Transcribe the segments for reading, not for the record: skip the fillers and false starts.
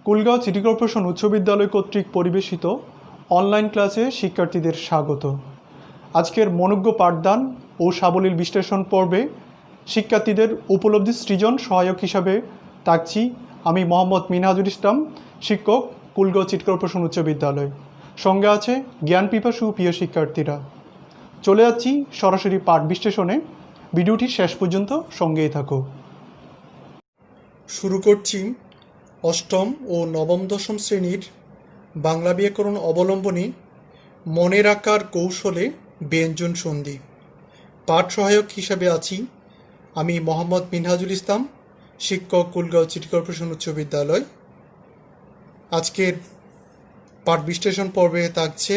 Kulgaon city corporation উচ্চ বিদ্যালয় কর্তৃক পরিবেশিত অনলাইন ক্লাসে শিক্ষার্থীদের স্বাগত। আজকের মনোজ্ঞ পাঠদান ও সাবলীল বিশ্লেষণ পর্বে শিক্ষার্থীদের উপলব্ধি সৃজন সহায়ক হিসাবে থাকছি আমি মোহাম্মদ মিনহাজুল ইসলাম, শিক্ষক, কুলগাঁও সিটি কর্পোরেশন উচ্চ বিদ্যালয়। সঙ্গে আছে জ্ঞান পিপাসু প্রিয় শিক্ষার্থীরা। চলে যাচ্ছি সরাসরি পাঠ বিশ্লেষণে। ভিডিওটি শেষ পর্যন্ত সঙ্গেই থাকো। শুরু করছি অষ্টম ও নবম দশম শ্রেণীর বাংলা ব্যাকরণ অবলম্বনে মনে রাখার কৌশলে ব্যঞ্জন সন্ধি। পাঠ সহায়ক হিসাবে আছি আমি মোহাম্মদ মিনহাজুল ইসলাম, শিক্ষক, কুলগাঁও সিটি কর্পোরেশন উচ্চ বিদ্যালয়। আজকের পাঠ বিশ্লেষণ পর্বে থাকছে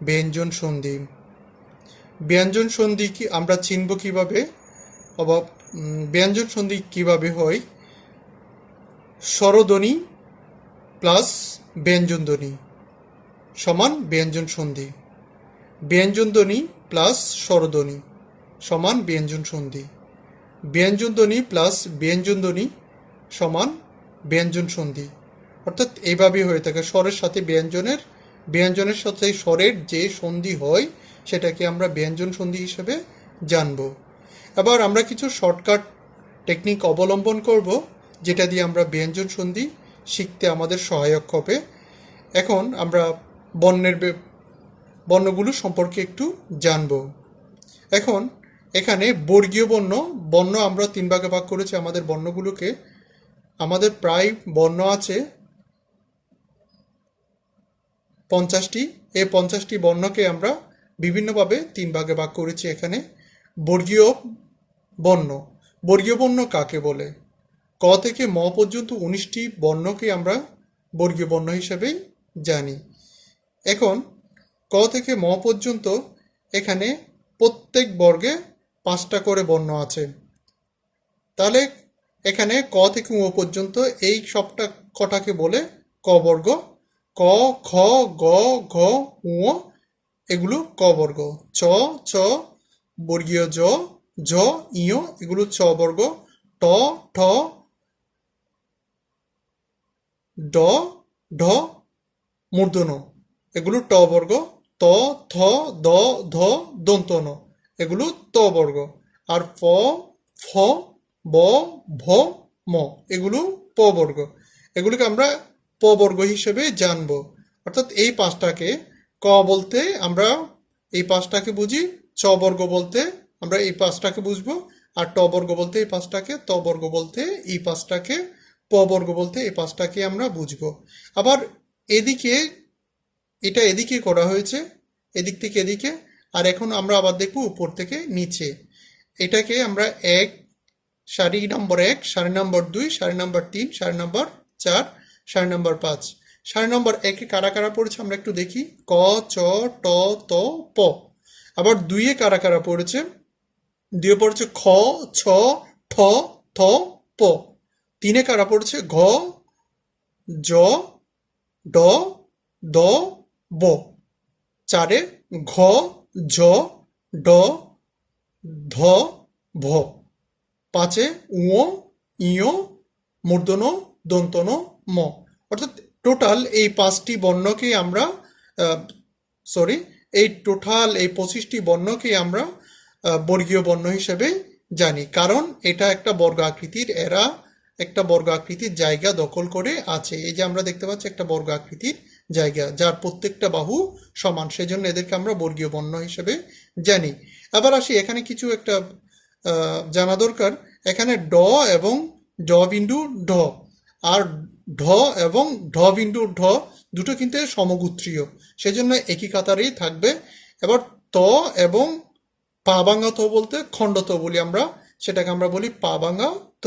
ব্যঞ্জন সন্ধি। ব্যঞ্জন সন্ধি কি আমরা চিনব কিভাবে, ব্যঞ্জন সন্ধি কিভাবে হয়? স্বরধ্বনি প্লাস ব্যঞ্জনধ্বনি সমান ব্যঞ্জন সন্ধি। ব্যঞ্জনধ্বনি প্লাস স্বরধ্বনি সমান ব্যঞ্জন সন্ধি। ব্যঞ্জনধ্বনি প্লাস ব্যঞ্জনধ্বনি সমান ব্যঞ্জন সন্ধি। অর্থাৎ এইভাবে হয়ে থাকে, স্বরের সাথে ব্যঞ্জনের সাথে স্বরের যে সন্ধি হয় সেটাকে আমরা ব্যঞ্জন সন্ধি হিসেবে জানব। এবার আমরা কিছু শর্টকাট টেকনিক অবলম্বন করব, যেটা দিয়ে আমরা ব্যঞ্জন সন্ধি শিখতে আমাদের সহায়ক হবে। এখন আমরা বর্ণগুলো সম্পর্কে একটু জানব। এখন এখানে বর্গীয় বর্ণ আমরা 3 ভাগে ভাগ করেছি আমাদের বর্ণগুলোকে। আমাদের প্রায় বর্ণ আছে 50টি। এই 50টি বর্ণকে আমরা বিভিন্নভাবে 3 ভাগে ভাগ করেছি। এখানে বর্গীয় বর্ণ কাকে বলে? ক থেকে ম পর্যন্ত 19টি বর্ণকে আমরা বর্গীয় বর্ণ হিসেবেই জানি। এখন ক থেকে ম পর্যন্ত এখানে প্রত্যেক বর্গে 5টা করে বর্ণ আছে। তাহলে এখানে ক থেকে ম পর্যন্ত এই সবটা কটাকে বলে ক বর্গ। ক, খ, গ, ঘ, ঙ এগুলো ক বর্গ। চ, ছ, বর্গীয় জ, ঝ, ইয় এগুলো ছ বর্গ। ট, ঠ, ড, ঢ, মূর্ধন্য এগুলো ট বর্গ। ত, থ, দ, ধ, দন্ত ন এগুলো ত বর্গ। আর প, ফ, ব, ভ, ম এগুলো প বর্গ। এগুলোকে আমরা প বর্গ হিসেবে জানব। অর্থাৎ এই 5টাকে ক বলতে আমরা এই 5টাকে বুঝি, চ বর্গ বলতে আমরা এই 5টাকে বুঝবো, আর ট বর্গ বলতে এই 5টাকে, ত বর্গ বলতে এই 5টাকে, প বর্গ বলতে এই 5টাকে আমরা বুঝবো। আবার এদিকে করা হয়েছে, এদিক থেকে এদিকে। আর এখন আমরা আবার দেখব উপর থেকে নিচে। এটাকে আমরা সারি নম্বর 1, সারি নম্বর 2, সারি নম্বর 3, সারি নম্বর 4, সারি নম্বর 5। সারি নম্বর 1-এ কারা কারা পড়েছে আমরা একটু দেখি। ক, চ, ট, ত, প। আবার 2-এ কারা কারা পড়েছে? 2-এ পড়েছে খ, ছ, ঠ, থ, প। 3-এ কারা পড়েছে? ঘ, জ, ড, দ, ব। 4-এ ঘ, ঝ, ড, ধ, ভ। 5-এ ঙ, ইয়, মূর্ধন্য, দন্ত ন, ম। অর্থাৎ টোটাল এই 5টি বর্ণকে আমরা এই 25টি বর্ণকে আমরা বর্গীয় বর্ণ হিসেবে জানি। কারণ এটা একটা বর্গ আকৃতির, এরা একটা বর্গ আকৃতির জায়গা দখল করে আছে। এই যে আমরা দেখতে পাচ্ছি একটা বর্গ আকৃতির জায়গা, যার প্রত্যেকটা বাহু সমান, সেজন্য এদেরকে আমরা বর্গীয় বর্ণ হিসেবে জানি। আবার আসি, এখানে কিছু একটা জানা দরকার। এখানে ড এবং ড বিন্দু ঢ, আর ঢ এবং ঢ বিন্দু ঢ দুটো কিন্তু সমগোত্রীয়, সেজন্য একই কাতারেই থাকবে। এবার ত এবং পা ভাঙা ত বলতে খণ্ড ত বলি আমরা, সেটাকে আমরা বলি পা ভাঙা ত,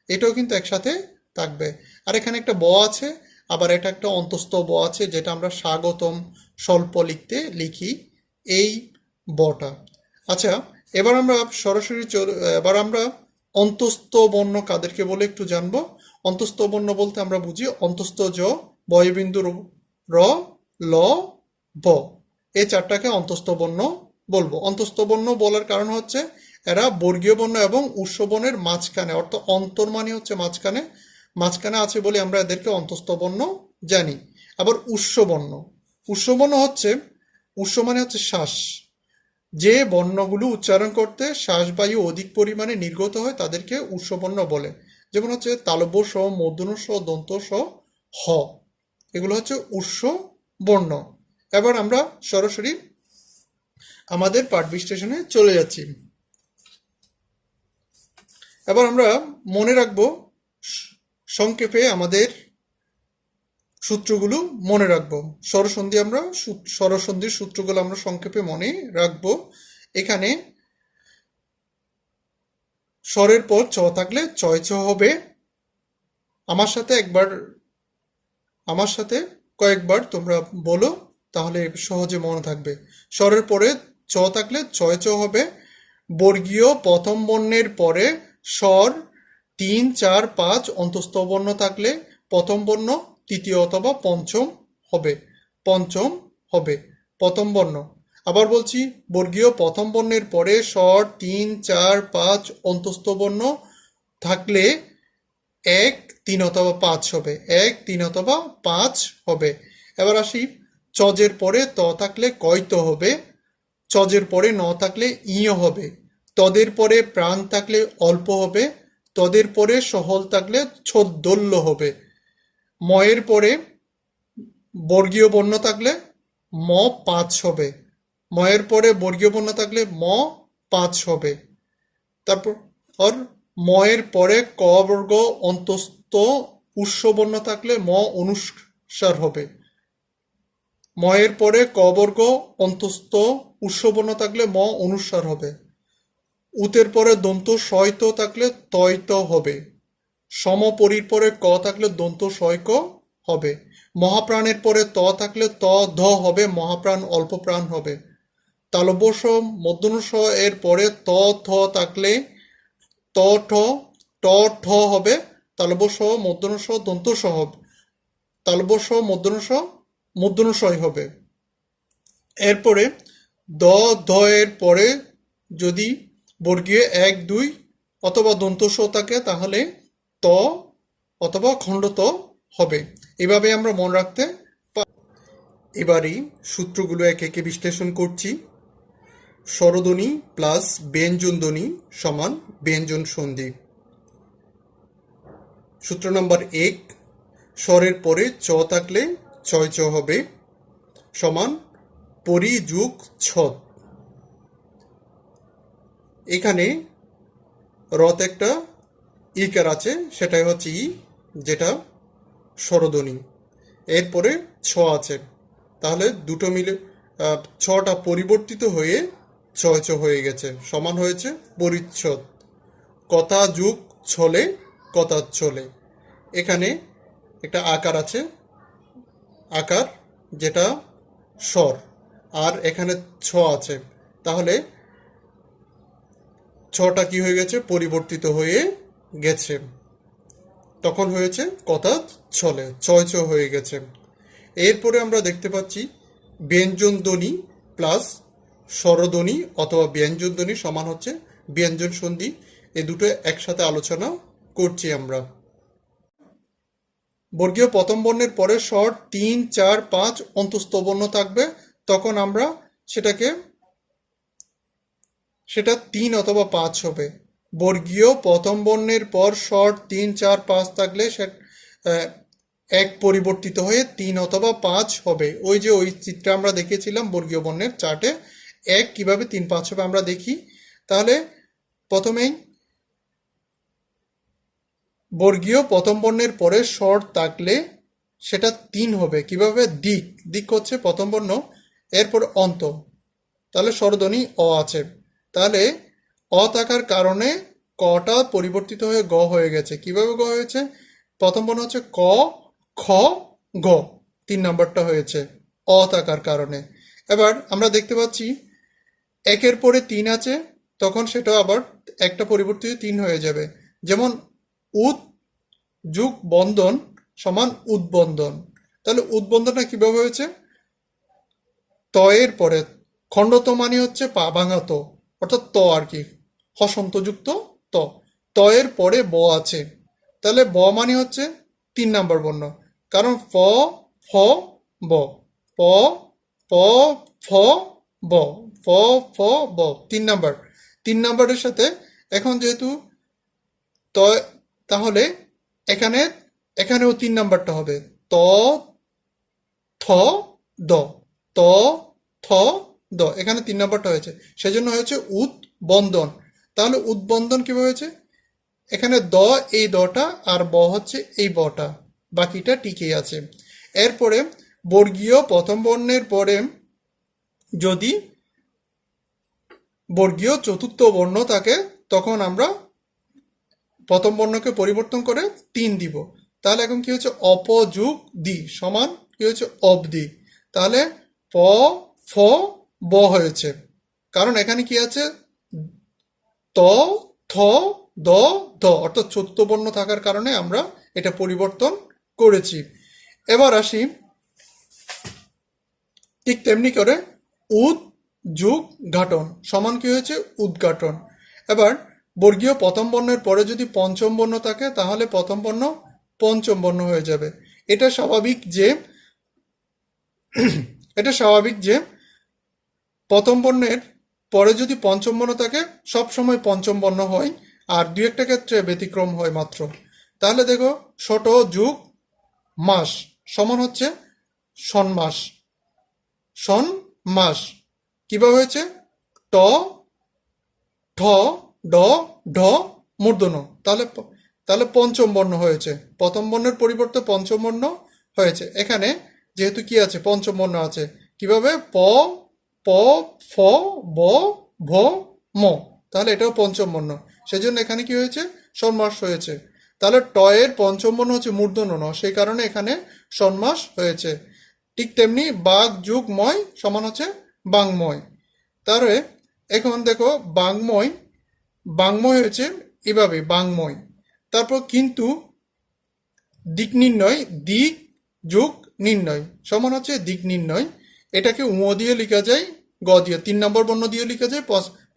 এটাও কিন্তু একসাথে থাকবে। আর এখানে একটা ব আছে, আবার এটা একটা অন্তস্থ ব আছে, যেটা আমরা স্বাগতম স্বল্প লিখি এই বটা। আচ্ছা, এবার আমরা সরাসরি এবার আমরা অন্তস্থ বর্ণ কাদেরকে বলে একটু জানবো। অন্তস্থ বর্ণ বলতে আমরা বুঝি অন্তস্থ জ, বয়বিন্দু র, ল, ব, এই 4টাকে অন্তস্থ বর্ণ বলবো। অন্তস্থ বর্ণ বলার কারণ হচ্ছে এরা বর্গীয় বর্ণ এবং উৎস বর্ণের মাঝখানে, অর্থাৎ অন্তর মানে হচ্ছে মাঝখানে, মাঝখানে আছে বলে আমরা এদেরকে অন্তঃস্থ বর্ণ জানি। আবার উৎসবর্ণ, উৎসবর্ণ হচ্ছে, উৎস মানে হচ্ছে শ্বাস, যে বর্ণগুলো উচ্চারণ করতে শ্বাসবায়ু অধিক পরিমাণে নির্গত হয় তাদেরকে উৎসবর্ণ বলে। যেমন হচ্ছে তালব্য স, মূর্ধন্য ষ, দন্ত স, হ, এগুলো হচ্ছে উৎস বর্ণ। এবার আমরা সরাসরি আমাদের পাঠ বিশ্লেষণে চলে যাচ্ছি। এবার আমরা মনে রাখবো সংক্ষেপে আমাদের সূত্রগুলো মনে রাখবো। স্বরসন্ধি আমরা স্বরসন্ধির সূত্রগুলো আমরা সংক্ষেপে মনে রাখবো। এখানে স্বরের পর চ থাকলে চয় চ হবে। আমার সাথে কয়েকবার তোমরা বলো, তাহলে সহজে মনে থাকবে। স্বরের পরে চ থাকলে চয় চ হবে। বর্গীয় প্রথম বর্ণের পরে স্বর 3, 4, 5 অন্তঃস্থ বর্ণ থাকলে প্রথম বর্ণ তৃতীয় অথবা পঞ্চম হবে প্রথম বর্ণ। আবার বলছি, বর্গীয় প্রথম বর্ণের পরে স্বর 3, 4, 5 অন্তঃস্থ বর্ণ থাকলে 1, 3 অথবা 5 হবে, 1, 3 অথবা 5 হবে। এবার আসি, চজের পরে ত থাকলে কয়ত হবে, চজের পরে ন থাকলে ইয় হবে, তদের পরে প্রাণ থাকলে অল্প হবে, তদের পরে সহল থাকলে ছোদ্দল্য হবে। ময়ের পরে বর্গীয় বর্ণ থাকলে ম 5 হবে, ময়ের পরে বর্গীয় বর্ণ থাকলে ম 5 হবে। তারপর ময়ের পরে ক বর্গ অন্তস্থ উৎসবর্ণ থাকলে ম অনুস্বার হবে, ময়ের পরে ক বর্গ অন্তস্থ উৎসবর্ণ থাকলে ম অনুস্বার হবে। উতের পরে দন্ত শয়ত থাকলে তয়ত হবে, সমপরির পরে ক থাকলে দন্ত শয়ক হবে। মহাপ্রাণের পরে ত থাকলে ত ধ হবে, মহাপ্রাণ অল্প প্রাণ হবে। তালব্য স, মূর্ধন্য ষ এর পরে ত থ থাকলে ত ঠ, ট ঠ হবে, তালব্য স, মূর্ধন্য ষ, দন্ত স হবে, তালব্য স, মূর্ধন্য শয় হবে। এরপরে দ ধ এর পরে যদি বর্গীয় 1, 2 অথবা দন্ত স থাকে তাহলে ত অথবা খণ্ডত হবে। এভাবে আমরা মনে রাখতে পারি। এবারই সূত্রগুলো একে একে বিশ্লেষণ করছি। স্বরধ্বনি প্লাস ব্যঞ্জনধ্বনি সমান ব্যঞ্জন সন্ধি। সূত্র নম্বর 1, স্বরের পরে চ থাকলে চয় চ হবে সমান পরি যুগ ছদ। এখানে রত একটা ইকার আছে, সেটাই হচ্ছে ই, যেটা স্বরধ্বনি। এরপরে ছ আছে, তাহলে দুটো মিলে ছটা পরিবর্তিত হয়ে ছয় ছ হয়ে গেছে, সমান হয়েছে পরিচ্ছদ। কথা যুগ ছলে কথা চলে। এখানে একটা আকার আছে, আকার যেটা স্বর, আর এখানে ছ আছে, তাহলে ছটা কি হয়ে গেছে, পরিবর্তিত হয়ে গেছে, তখন হয়েছে কথা ছলে, ছয় ছ হয়ে গেছে। এরপরে আমরা দেখতে পাচ্ছি ব্যঞ্জন ধ্বনি প্লাস স্বরধ্বনি অথবা ব্যঞ্জন ধ্বনি সমান হচ্ছে ব্যঞ্জন সন্ধি। এই দুটো একসাথে আলোচনা করছি আমরা। বর্গীয় প্রথম বর্ণের পরে স্বর 3, 4, 5 অন্তঃস্থ বর্ণ থাকবে, তখন আমরা সেটা 3 অথবা 5 হবে। বর্গীয় প্রথম বর্ণের পর স্বর 3, 4, 5 থাকলে এক পরিবর্তিত হয়ে 3 অথবা 5 হবে। ওই চিত্রে আমরা দেখেছিলাম বর্গীয় বর্ণের চার্টে 1 কিভাবে 3, 5 হবে আমরা দেখি। তাহলে প্রথমেই বর্গীয় প্রথম বর্ণের পরে স্বর থাকলে সেটা 3 হবে, কিভাবে, দিক হচ্ছে প্রথম বর্ণ, এরপর অন্ত, তাহলে স্বরধ্বনি অ আছে, তাহলে অ থাকার কারণে কটা পরিবর্তিত হয়ে গ হয়ে গেছে। কিভাবে গ হয়েছে, প্রথম বর্ণ হচ্ছে ক, খ, গ, 3 নম্বরটা হয়েছে অ থাকার কারণে। এবার আমরা দেখতে পাচ্ছি 1 এর পরে 3 আছে, তখন সেটা আবার একটা পরিবর্তিত 3 হয়ে যাবে। যেমন উদ যুগ বন্ধন সমান উদ্বন্ধন, তাহলে উদ্বন্ধনটা কিভাবে হয়েছে, ত এর পরে খণ্ডত মানে হচ্ছে পা ভাঙা ত, অর্থাৎ ত আর কি, হসন্তযুক্ত ত, ত এর পরে ব আছে, তাহলে ব মানে হচ্ছে 3 নম্বর বর্ণ, কারণ ফ, ফ, ব, প, প, ফ, ব, ফ, ফ, ব, 3 নম্বর। 3 নম্বরের সাথে এখন যেহেতু ত, তাহলে এখানে এখানেও 3 নম্বরটা হবে ত, থ, দ, ত, থ, দ, এখানে 3 নম্বরটা হয়েছে, সেজন্য হয়েছে উদ্বন্ধন। তাহলে উদ্বন্ধন কিভাবে হয়েছে? এখানে দ, এই দটা, আর ব হচ্ছে এই বটা, বাকিটা টিকে আছে। এরপরে বর্গীয় প্রথম বর্ণের পরে যদি বর্গীয় চতুর্থ বর্ণ থাকে, তখন আমরা প্রথম বর্ণকে পরিবর্তন করে 3 দিব। তাহলে এখন কি হচ্ছে? অপ যোগ দি সমান কি হচ্ছে? অবধি। তাহলে প, ফ, ব হয়েছে, কারণ এখানে কি আছে? ত, থ, দ, দ, অর্থাৎ চতুর্থ বর্ণ থাকার কারণে আমরা এটা পরিবর্তন করেছি। এবার আসি, ঠিক তেমনি করে উদ যোগ ঘাটন সমান কি হয়েছে? উদ্ঘাটন। এবার বর্গীয় প্রথম বর্ণের পরে যদি পঞ্চম বর্ণ থাকে, তাহলে প্রথম বর্ণ পঞ্চম বর্ণ হয়ে যাবে। এটা স্বাভাবিক যে এটা স্বাভাবিক যে প্রথম বর্ণের পরে যদি পঞ্চম বর্ণ থাকে, সব সময় পঞ্চম বর্ণ হয়, আর দু একটা ক্ষেত্রে ব্যতিক্রম হয় মাত্র। তাহলে দেখো, ছোট যোগ মাস সমান হচ্ছে সন্মাস। সন্মাস কিভাবে হয়েছে? ট, ঠ, ড, ঢ, মূর্ধন্য। তাহলে তাহলে পঞ্চম বর্ণ হয়েছে, প্রথম বর্ণের পরিবর্তে পঞ্চম বর্ণ হয়েছে। এখানে যেহেতু কি আছে? পঞ্চম বর্ণ আছে। কিভাবে? প, প, ফ, ব, ভ, ম। তাহলে এটাও পঞ্চম বর্ণ, সেজন্য এখানে কি হয়েছে? সন্মাস হয়েছে। তাহলে ট এর পঞ্চম বর্ণ হচ্ছে মূর্ধন্য ন, সেই কারণে এখানে সন্মাস হয়েছে। ঠিক তেমনি বাঘ যোগ ময় সমান হচ্ছে বাংময়। তাহলে এখন দেখো, বাংময়, বাংময় হয়েছে এভাবে বাংময়। তারপর কিন্তু দিক নির্ণয়, দিক যোগ নির্ণয় সমান হচ্ছে দিক নির্ণয়। এটাকে উ দিয়ে লেখা যায়, গ দিয়ে, 3 নম্বর বর্ণ দিয়েও লেখা যায়,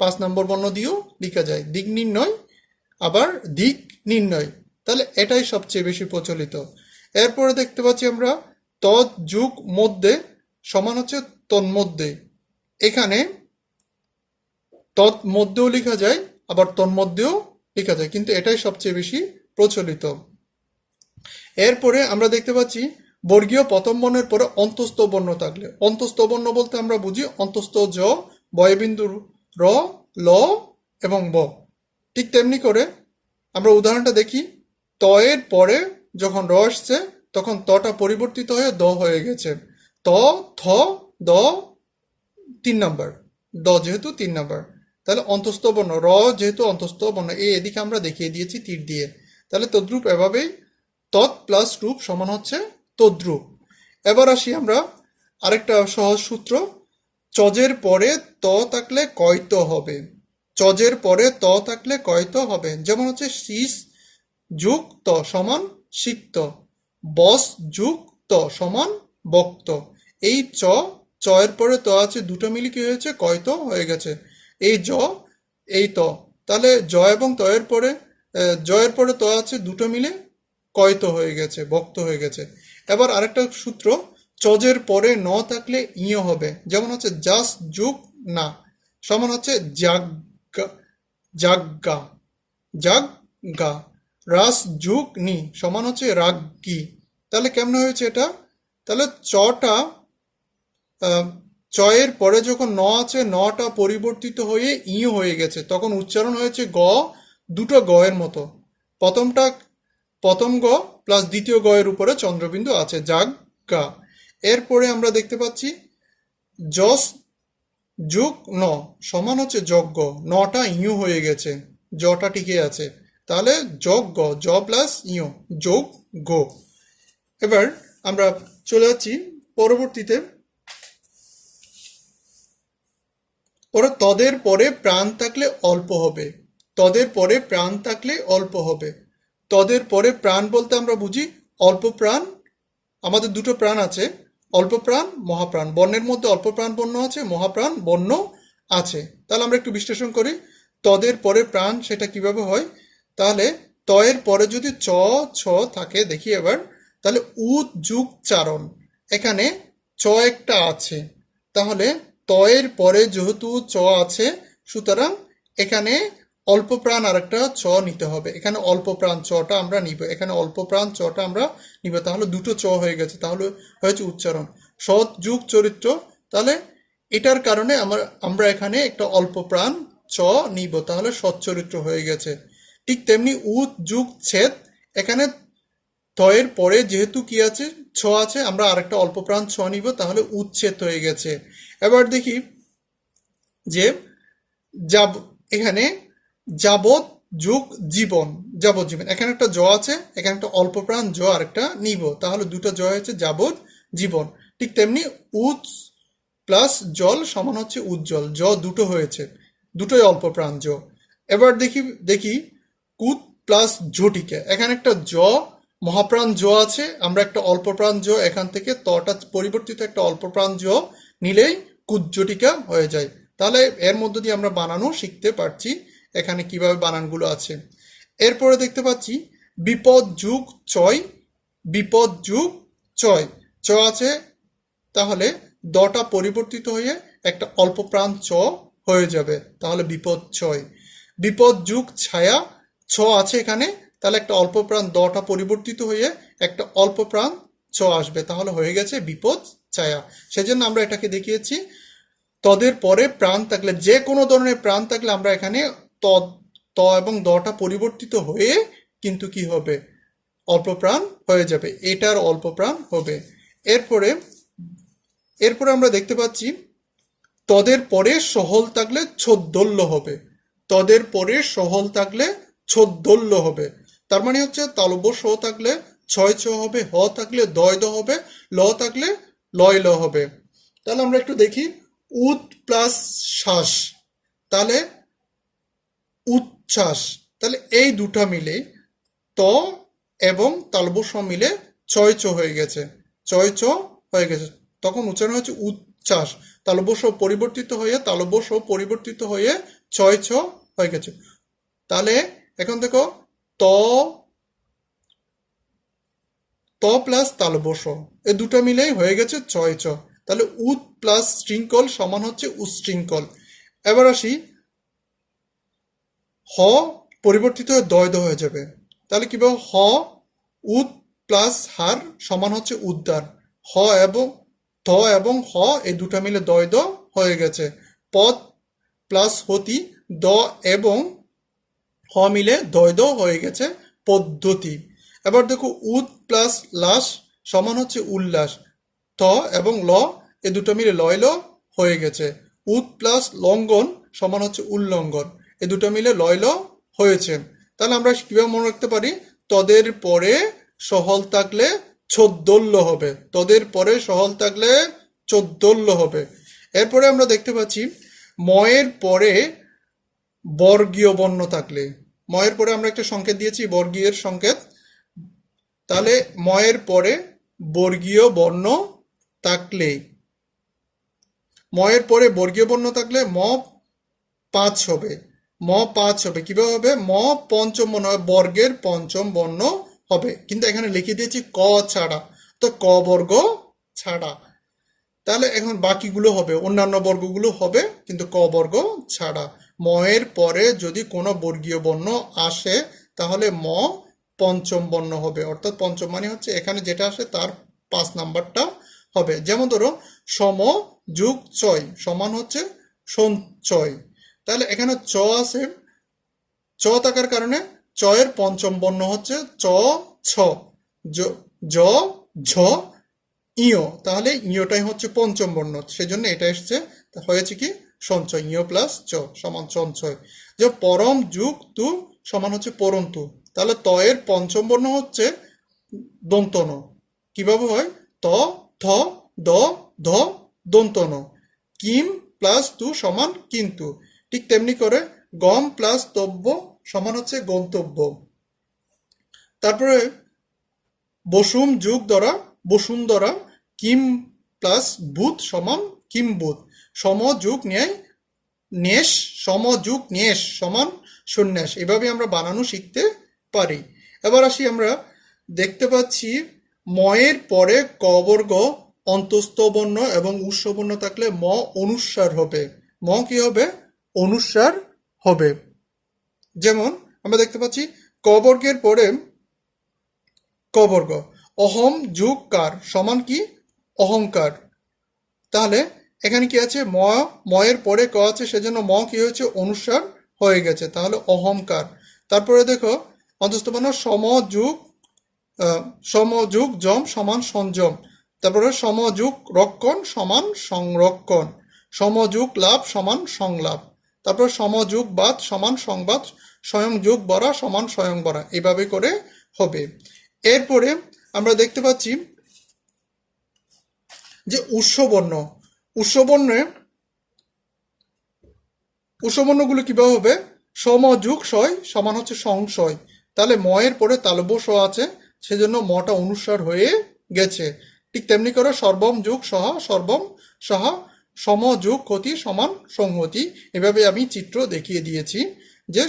5 নম্বর বর্ণ দিয়েও লেখা যায়। দিক নির্ণয় আবার দিক নির্ণয়, তাহলে এটাই সবচেয়ে বেশি প্রচলিত। এরপরে দেখতে পাচ্ছি আমরা তৎ যোগ মধ্যে সমান হচ্ছে তন্মধ্যে। এখানে তৎমধ্যেও লেখা যায়, আবার তন্মধ্যেও লেখা যায়, কিন্তু এটাই সবচেয়ে বেশি প্রচলিত। এরপরে আমরা দেখতে পাচ্ছি বর্গীয় প্রথম বর্ণের পরে অন্তস্থ বর্ণ থাকলে, অন্তস্থ বর্ণ বলতে আমরা বুঝি অন্তস্থ জ, বয়বিন্দু র, ল এবং ব। ঠিক তেমনি করে আমরা উদাহরণটা দেখি, ত এর পরে যখন র আসছে, তখন তটা পরিবর্তিত হয়ে দ হয়ে গেছে। ত, থ, দ 3 নম্বর, দ যেহেতু 3 নম্বর, তাহলে অন্তস্থ বর্ণ র যেহেতু অন্তস্থ বর্ণ, এদিকে আমরা দেখিয়ে দিয়েছি তীর দিয়ে। তাহলে তদ্রূপ এভাবেই তৎ প্লাস রূপ সমান হচ্ছে তদ্রূপ। এবার আসি আমরা আরেকটা সহজ সূত্র, চজের পরে ত থাকলে কয়ত হবে। চজের পরে ত থাকলে কয়ত হবে, যেমন হচ্ছে শীষ যোগ ত সমান সিক্ত, বস যোগ ত সমান বক্ত। এই চ এর পরে ত আছে, দুটো মিলে কি হয়েছে? কয়ত হয়ে গেছে। এই জ, এই ত, তাহলে জ এবং ত এর পরে জ এর পরে ত আছে, দুটো মিলে কয়ত হয়ে গেছে, বক্ত হয়ে গেছে। এবার আরেকটা সূত্র, চজের পরে ন থাকলে ইয় হবে, যেমন হচ্ছে জাস যোগ না সমান হচ্ছে জাগা, জাগা, জাগা। রাস যোগ নি সমান হচ্ছে রাগ্গি। তাহলে কেমন হয়েছে এটা? তাহলে চটা, চয়ের পরে যখন ন আছে, নটা পরিবর্তিত হয়ে ই হয়ে গেছে, তখন উচ্চারণ হয়েছে গ, দুটো গ এর মতো। প্রথমটা, প্রথম গ প্লাস দ্বিতীয় গ এর উপরে চন্দ্রবিন্দু আছে, জাগ গা। এরপরে আমরা দেখতে পাচ্ছি যশ যোগ ন সমান হচ্ছে যজ্ঞ, নটা ইউ হয়ে গেছে, জটা টিকে আছে, তাহলে যজ্ঞ, জ প্লাস ইউ, যোগ গো। এবার আমরা চলে যাচ্ছি পরবর্তীতে, পরে তদের পরে প্রাণ থাকলে অল্প হবে, তদের পরে প্রাণ থাকলে অল্প হবে। তদের পরে প্রাণ বলতে আমরা বুঝি অল্প প্রাণ। আমাদের দুটো প্রাণ আছে, অল্প প্রাণ, মহাপ্রাণ। বর্ণের মধ্যে অল্প প্রাণ বর্ণ আছে, মহাপ্রাণ বর্ণ আছে। তাহলে আমরা একটু বিশ্লেষণ করি, তদের পরে প্রাণ সেটা কিভাবে হয়। তাহলে তয়ের পরে যদি চ ছ থাকে, দেখি এবার, তাহলে উদ যুগ চারণ, এখানে চ একটা আছে, তাহলে তয়ের পরে যেহেতু চ আছে, সুতরাং এখানে অল্প প্রাণ আরেকটা চ নিতে হবে, এখানে অল্প প্রাণ চটা আমরা নিব, এখানে অল্প প্রাণ চটা আমরা নিব, তাহলে দুটো চ হয়ে গেছে, তাহলে হয়েছে উচ্চারণ। সৎ যুগ চরিত্র, তাহলে এটার কারণে আমরা এখানে একটা অল্প প্রাণ চ নিব, তাহলে সচ্চরিত্র হয়ে গেছে। ঠিক তেমনি উদ যুগ ছেদ, এখানে তয়ের পরে যেহেতু কি আছে, ছ আছে, আমরা আরেকটা অল্প প্রাণ ছ নিব, তাহলে উচ্ছেদ হয়ে গেছে। এবার দেখি যে যাব, এখানে যাবৎ যুগ জীবন, যাবজ্জীবন, এখানে একটা জ আছে, এখানে একটা অল্প প্রাণ জ আরেকটা নিব, তাহলে দুটো জ হয়েছে যাবৎ জীবন। ঠিক তেমনি উৎ প্লাস জল সমান হচ্ছে উজ্জ্বল, জ দুটো হয়েছে, দুটোই অল্প প্রাণ জ। এবার দেখি কুত প্লাস ঝটিকা, এখানে একটা জ মহাপ্রাণ জ আছে, আমরা একটা অল্প প্রাণ জ এখান থেকে তটা পরিবর্তিত একটা অল্প প্রাণ জ নিলেই কুজ্জটিকা হয়ে যায়। তাহলে এর মধ্য দিয়ে আমরা বানানো শিখতে পারছি, এখানে কিভাবে বানানগুলো আছে। এরপরে দেখতে পাচ্ছি বিপদ যুগ চয়, বিপদ যুগ চয়, চ আছে, তাহলে দটা পরিবর্তিত হয়ে একটা অল্প প্রাণ চ হয়ে যাবে, তাহলে বিপদ ছয়। বিপদ যুগ ছায়া, ছ আছে এখানে, তাহলে একটা অল্প প্রাণ দটা পরিবর্তিত হয়ে একটা অল্প প্রাণ চ আসবে, তাহলে হয়ে গেছে বিপদ ছায়া। সেজন্য আমরা এটাকে দেখিয়েছি তদের পরে প্রাণ থাকলে, যে কোনো ধরনের প্রাণ থাকলে আমরা এখানে ত এবং দটা পরিবর্তিত হয়ে কিন্তু কি হবে, অল্প প্রাণ হয়ে যাবে, এটার অল্প প্রাণ হবে। এরপরে আমরা দেখতে পাচ্ছি তদের পরে সহল থাকলে ছোদ্দল্য হবে, তদের পরে সহল থাকলে ছোদ্দল্য হবে, তার মানে হচ্ছে তালব্য স থাকলে ছয় ছ হবে, হ থাকলে দয় দ হবে, ল থাকলে লয় ল হবে। তাহলে আমরা একটু দেখি উদ প্লাস শ্বাস, তাহলে উচ্ছ্বাস, তাহলে এই দুটা মিলে ত এবং তালব্য স মিলে ছয় চ হয়ে গেছে, ছয় চ হয়ে গেছে, তখন উচ্চারণ হচ্ছে উচ্ছ্বাস, তালব্য স পরিবর্তিত হয়ে ছয় ছ হয়ে গেছে। তাহলে এখন দেখো ত ত প্লাস তালব্য স, এই দুটো মিলেই হয়ে গেছে ছয় চ, তাহলে উদ প্লাস শৃঙ্খল সমান হচ্ছে উচ্ছৃঙ্খল। এবার আসি হ পরিবর্তিত হয়ে দয় দ হয়ে যাবে, তাহলে কিভাবে, হ উদ প্লাস হার সমান হচ্ছে উদ্ধার, হ এবং থ এবং হ এই দুটা মিলে দয় দ হয়ে গেছে। পদ প্লাস হতি, দ এবং হ মিলে দয় দ হয়ে গেছে পদ্ধতি। এবার দেখো উদ প্লাস লাস সমান হচ্ছে উল্লাস, থ এবং ল এই দুটো মিলে লয় ল হয়ে গেছে। উদ প্লাস লঙ্ঘন সমান হচ্ছে উল্লঙ্ঘন, এই দুটো মিলে লয় ল হয়েছে। তাহলে আমরা কিভাবে মনে রাখতে পারি, তদের পরে সহল থাকলে ছোদ্দল্য হবে, তদের পরে সহল থাকলে চোদ্দল্য হবে। এরপরে আমরা দেখতে পাচ্ছি ময়ের পরে বর্গীয় বর্ণ থাকলে, ময়ের পরে আমরা একটা সংকেত দিয়েছি বর্গীয়ের সংকেত, তাহলে ময়ের পরে বর্গীয় বর্ণ থাকলে, ময়ের পরে বর্গীয় বর্ণ থাকলে ম 5 হবে, ম 5 হবে, কিভাবে হবে, ম পঞ্চম বর্ণ হবে, বর্গের পঞ্চম বর্ণ হবে, কিন্তু এখানে লিখে দিয়েছি ক ছাড়া, তো ক বর্গ ছাড়া, তাহলে এখন বাকিগুলো হবে, অন্যান্য বর্গগুলো হবে কিন্তু ক বর্গ ছাড়া। ময়ের পরে যদি কোনো বর্গীয় বর্ণ আসে তাহলে ম পঞ্চম বর্ণ হবে, অর্থাৎ পঞ্চম মানে হচ্ছে এখানে যেটা আসে তার 5 নাম্বারটা হবে। যেমন ধরো সম যুগ চয় সমান হচ্ছে সঞ্চয়, তাহলে এখানে চ আছে, চ থাকার কারণে চয়ের পঞ্চম বর্ণ হচ্ছে চ ছ, জ ঝ ইয়, তাহলে ইয়টাই হচ্ছে পঞ্চম বর্ণ, সেজন্য এটা এসছে, হয়েছে কি সঞ্চয়, ইয় প্লাস চ সমান সঞ্চয়। যে পরম যুগ তু সমান হচ্ছে পরন্তু, তাহলে ত এর পঞ্চম বর্ণ হচ্ছে দন্ত ন, কিভাবে হয়, ত থ দ ধ দন্ত ন। কিম প্লাস তু সমান কিন্তু, ঠিক তেমনি করে গম প্লাস তব্য সমান হচ্ছে গন্তব্য। তারপরে বসুম যুগ দ্বারা বসুন্ধরা, কিম প্লাস বুধ সমান কিম্বুধ, সমযুগ ন্যায় নেশ, সমযুগ নেশ সমান সন্ন্যাস, এভাবে আমরা বানানো শিখতে পারি। এবার আসি আমরা দেখতে পাচ্ছি ময়ের পরে ক বর্গ অন্তস্থ বর্ণ এবং উৎস বর্ণ থাকলে ম অনুস্বার হবে। ম কি হবে? অনুস্বার হবে। যেমন আমরা দেখতে পাচ্ছি ক বর্গের পরে ক বর্গ অহম যোগ কার সমান কি? অহংকার। তাহলে এখানে কি আছে? ময়ের পরে ক আছে, সেজন্য ম কি হয়েছে? অনুস্বার হয়ে গেছে, তাহলে অহংকার। তারপরে দেখো অন্তস্থ বর্ণ সমযোগ যম সমান সংযম, তারপরে সমযোগ রক্ষণ সমান সংরক্ষণ, সমযোগ লাভ সমান সংলাভ, তারপর সমযোগ বাদ সমান সংবাদ, স্বয়ংযোগ বরা সমান স্বয়ংবরা, এভাবে করে হবে। এরপরে আমরা দেখতে পাচ্ছি যে উৎসবর্ণ, উৎসবর্ণে উৎসবর্ণগুলো কিভাবে হবে? সমযোগ শয় সমান হচ্ছে সংশয়, তাহলে ময়ের পরে তালব্য স আছে, সেজন্য মটা অনুস্বার হয়ে গেছে। ঠিক তেমনি করে সর্বম যোগ সহা সর্বম সহা সমযোগ ক্ষতি সমান সংহতি, এভাবে আমি চিত্র দেখিয়ে দিয়েছি যে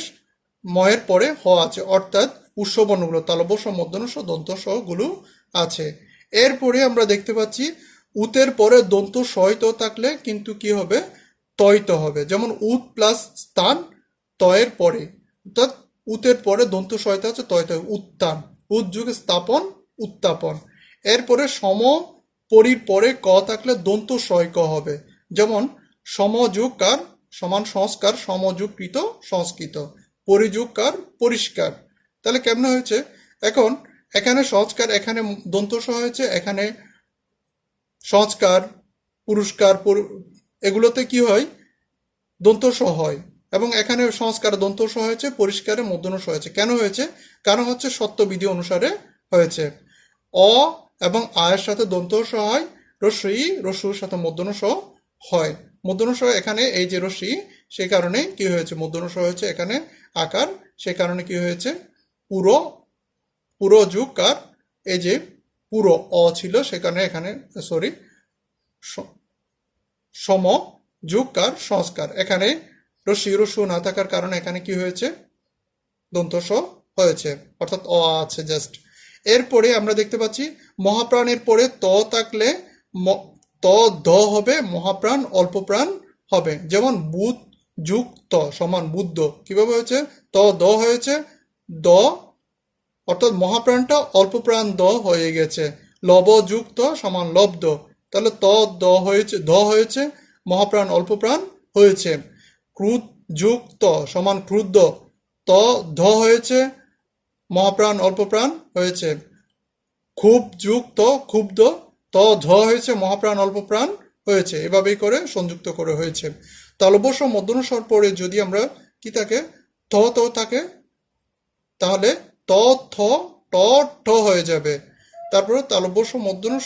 ময়ের পরে হ আছে, অর্থাৎ উৎসবর্ণগুলো তালব্য স মূর্ধন্য স দন্ত স গুলো আছে। এরপরে আমরা দেখতে পাচ্ছি উতের পরে দন্ত সহিত থাকলে কিন্তু কি হবে? তয়িত হবে। যেমন উত প্লাস স্থান তয়ের পরে, অর্থাৎ উতের পরে দন্ত সহিত আছে তয়িত, উত্থান, উত যুগ স্থাপন উত্থাপন। এরপরে সম পরির পরে ক থাকলে দন্ত সয় ক হবে। যেমন সমযোগ কার সমান সংস্কার, সমযোগ কৃত সংস্কৃত, পরিযোগ কার পরিষ্কার। তাহলে কেমন হয়েছে? এখন এখানে সংস্কার, এখানে দন্ত স হয়েছে, এখানে সংস্কার পুরস্কার এগুলোতে কি হয়? দন্ত স হয়, এবং এখানে সংস্কার দন্ত স হয়েছে, পরিষ্কারে মূর্ধন্য স হয়েছে। কেন হয়েছে? কারণ হচ্ছে সত্যবিধি অনুসারে হয়েছে। অ এবং আয়ের সাথে দন্ত স হয়, রস্যই রস্যুর সাথে মূর্ধন্য স হয়। মূর্ধন্য স এখানে এই যে রস্যি, সেই কারণে কি হয়েছে? মূর্ধন্য স হয়েছে এখানে আকার, সেই কারণে কি হয়েছে? পুরো পুরো যুগ কার, এই যে পুরো অ ছিল সেখানে এখানে সরি সম যোগ কার সংস্কার, এখানে রস্যি রস্যু না থাকার কারণে এখানে কি হয়েছে? দন্ত স হয়েছে, অর্থাৎ অ আছে জাস্ট। এরপরে আমরা দেখতে পাচ্ছি মহাপ্রাণের পরে ত থাকলে ত দ হবে, মহাপ্রাণ অল্প প্রাণ হবে। যেমন বুধ যুগ ত সমান বুদ্ধ, কিভাবে হয়েছে? ত দ হয়েছে, দ অর্থাৎ মহাপ্রাণটা অল্প প্রাণ দ হয়ে গেছে। লব যুক্ত সমান লব্ধ, তাহলে ত দ হয়েছে, দ হয়েছে, মহাপ্রাণ অল্প প্রাণ হয়েছে। ক্রুদ যুক্ত সমান ক্রুদ্ধ, ত ধ হয়েছে, মহাপ্রাণ অল্প প্রাণ হয়েছে। খুব যুক্ত ক্ষুব্ধ, ত ধ হয়েছে, মহাপ্রাণ অল্প প্রাণ হয়েছে, এভাবেই করে সংযুক্ত করে হয়েছে। তালব্য স মূর্ধন্য স পরে যদি আমরা কি থাকে? থ ত থাকে, তাহলে ত থ ট ঠ হয়ে যাবে। তারপরে তালব্য স মূর্ধন্য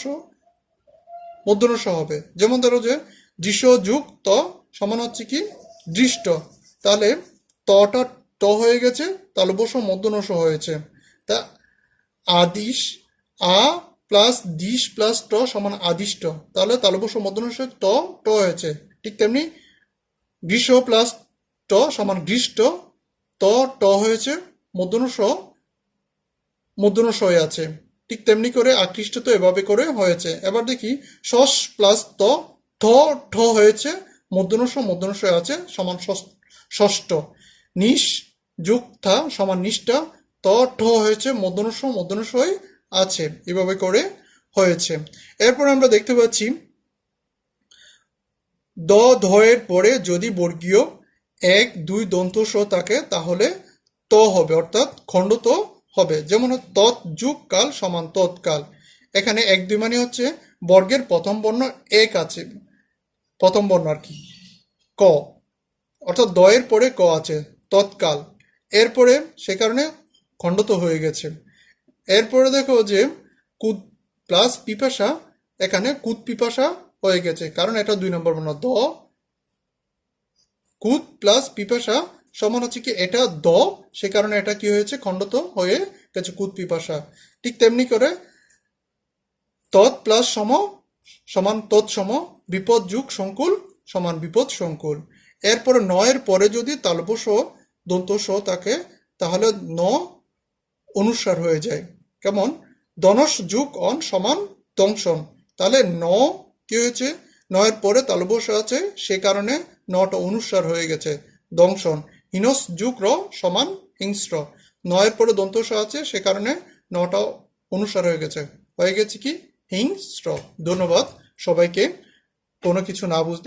স হবে। যেমন ধরো যে দৃশ্য যুগ ত সমান হচ্ছে কি? দৃষ্ট, তাহলে তটা ট হয়ে গেছে, তালব্য স মূর্ধন্য স হয়েছে। তা আদিশ আ প্লাস দিশ প্লাস ট সমান আদিষ্ট, তাহলে তালব্য স মূর্ধন্য স ট ট হয়েছে। ঠিক তেমনি গ্রীষ্ম প্লাস ট সমান গ্রীষ্ট, ত ট হয়েছে, মূর্ধন্য স আছে। ঠিক তেমনি করে আকৃষ্ট তো এভাবে করে হয়েছে। এবার দেখি ষষ্ঠ প্লাস ত ঠ ঠ হয়েছে, মূর্ধন্য স আছে সমান ষষ্ঠ। নিশ যুগ থা সমান নিষ্ঠা, ত ঠ হয়েছে, মূর্ধন্য স আছে, এভাবে করে হয়েছে। এরপর আমরা দেখতে পাচ্ছি দ ধ এর পরে যদি বর্গীয় 1 2 দন্ত স থাকে তাহলে ত হবে, অর্থাৎ খণ্ডত হবে। যেমন তৎ যুগ কাল সমান তৎকাল, এখানে 1 2 মানে হচ্ছে বর্গের প্রথম বর্ণ এক আছে, প্রথম বর্ণ আর কি ক, অর্থাৎ দ এর পরে ক আছে, তৎকাল, এরপরে সে কারণে খণ্ডত হয়ে গেছে। এরপরে দেখো যে কুদ প্লাস পিপাসা, এখানে কুদ পিপাসা হয়ে গেছে, কারণ এটা 2 নম্বর বর্ণ। দ কুদ প্লাস পিপাসা সমান হচ্ছে কি? এটা দ, সে কারণে এটা কি হয়েছে? খণ্ডত হয়ে গেছে, কুদ পিপাসা। ঠিক তেমনি করে তৎ প্লাস সম সমান তৎসম, বিপদ যুগ সংকুল সমান বিপদ সংকুল। এরপরে ন এর পরে যদি তালব্য স দন্ত স থাকে তাহলে ন অনুস্বার হয়ে যায়। কেমন? দনস যুগ অন সমান দংশন। তাহলে ন কি হয়েছে? নয়ের পরে তালব্য আছে, সে কারণে নটা অনুস্বার হয়ে গেছে, দংশন। হিনস যুগ র সমান হিংস্র। নয়ের পরে দন্ত আছে, সে কারণে নটা অনুস্বার হয়ে গেছে কি হিংস্র। ধন্যবাদ সবাইকে। কোনো কিছু না বুঝতে